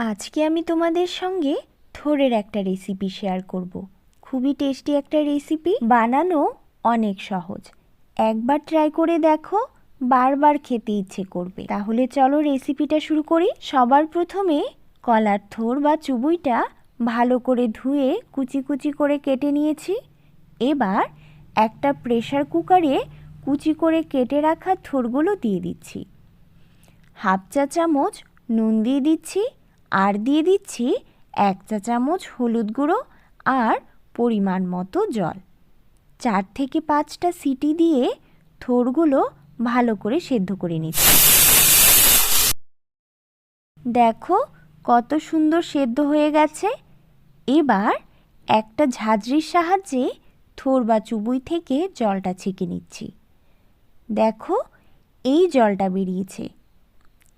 আজকে আমি তোমাদের সঙ্গে থোড়ের একটা রেসিপি শেয়ার করব। খুবই টেস্টি একটা রেসিপি, বানানো অনেক সহজ। একবার ট্রাই করে দেখো, বারবার খেতে ইচ্ছে করবে। তাহলে চলো রেসিপিটা শুরু করি। সবার প্রথমে কলার থোড় বা চুবুইটা ভালো করে ধুয়ে কুচি কুচি করে কেটে নিয়েছি। এবার একটা প্রেসার কুকারে কুচি করে কেটে রাখা থোড়গুলো দিয়ে দিচ্ছি। হাফ চা চামচ নুন দিয়ে দিচ্ছি, আর দিয়ে দিচ্ছি 1 চা চামচ হলুদ গুঁড়ো আর পরিমাণ মতো জল। 4 থেকে 5টা সিটি দিয়ে থোড়গুলো ভালো করে সেদ্ধ করে নিচ্ছি। দেখো কত সুন্দর সেদ্ধ হয়ে গেছে। এবার একটা ঝাঁঝরির সাহায্যে থোড় বা চুবুই থেকে জলটা ছেঁকে নিচ্ছি। দেখো এই জলটা বেরিয়েছে।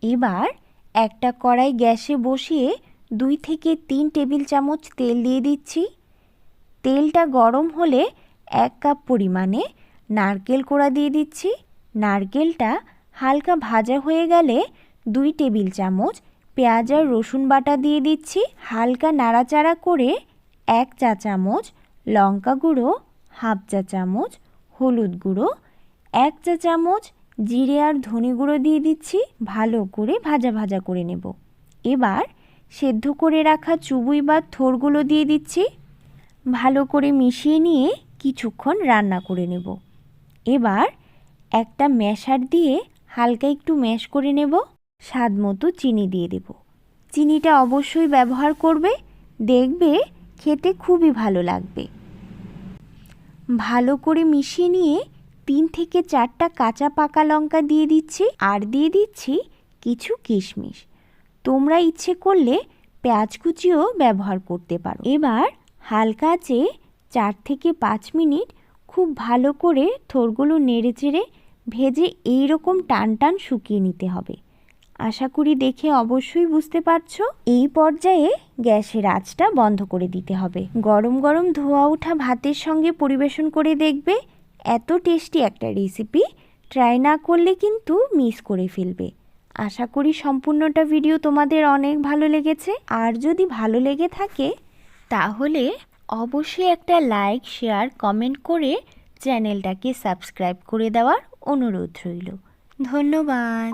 এবার একটা কড়াই গ্যাসে বসিয়ে 2 থেকে 3 টেবিল চামচ তেল দিয়ে দিচ্ছি। তেলটা গরম হলে 1 কাপ পরিমাণে নারকেল কোড়া দিয়ে দিচ্ছি। নারকেলটা হালকা ভাজা হয়ে গেলে 2 টেবিল চামচ পেঁয়াজ আর রসুন বাটা দিয়ে দিচ্ছি। হালকা নাড়াচাড়া করে 1 চা চামচ লঙ্কা গুঁড়ো, হাফ চা চামচ হলুদ গুঁড়ো, 1 চা চামচ জিরে আর ধনে গুঁড়ো দিয়ে দিচ্ছি। ভালো করে ভাজা ভাজা করে নেব। এবার সেদ্ধ করে রাখা চুবুই বা থোড়গুলো দিয়ে দিচ্ছি। ভালো করে মিশিয়ে নিয়ে কিছুক্ষণ রান্না করে নেব। এবার একটা ম্যাশার দিয়ে হালকা একটু ম্যাশ করে নেব। স্বাদ মতো চিনি দিয়ে দেব। চিনিটা অবশ্যই ব্যবহার করবে, দেখবে খেতে খুবই ভালো লাগবে। ভালো করে মিশিয়ে নিয়ে 3 থেকে 4টা কাঁচা পাকা লঙ্কা দিয়ে দিচ্ছি, আর দিয়ে দিচ্ছি কিছু কিশমিশ। তোমরা ইচ্ছে করলে পেঁয়াজ কুচিও ব্যবহার করতে পারো। এবার হালকা আঁচে 4 থেকে 5 মিনিট খুব ভালো করে থোড়গুলো নেড়েচেড়ে ভেজে এই রকম টান টান শুকিয়ে নিতে হবে। আশা করি দেখে অবশ্যই বুঝতে পারছো। এই পর্যায়ে গ্যাসের আঁচটা বন্ধ করে দিতে হবে। গরম গরম ধোয়া ওঠা ভাতের সঙ্গে পরিবেশন করে দেখবে। এত টেস্টি একটা রেসিপি ট্রাই না করলে কিন্তু মিস করে ফেলবে। আশা করি সম্পূর্ণটা ভিডিও তোমাদের অনেক ভালো লেগেছে। আর যদি ভালো লেগে থাকে তাহলে অবশ্যই একটা লাইক, শেয়ার, কমেন্ট করে চ্যানেলটাকে সাবস্ক্রাইব করে দেওয়ার অনুরোধ রইল। ধন্যবাদ।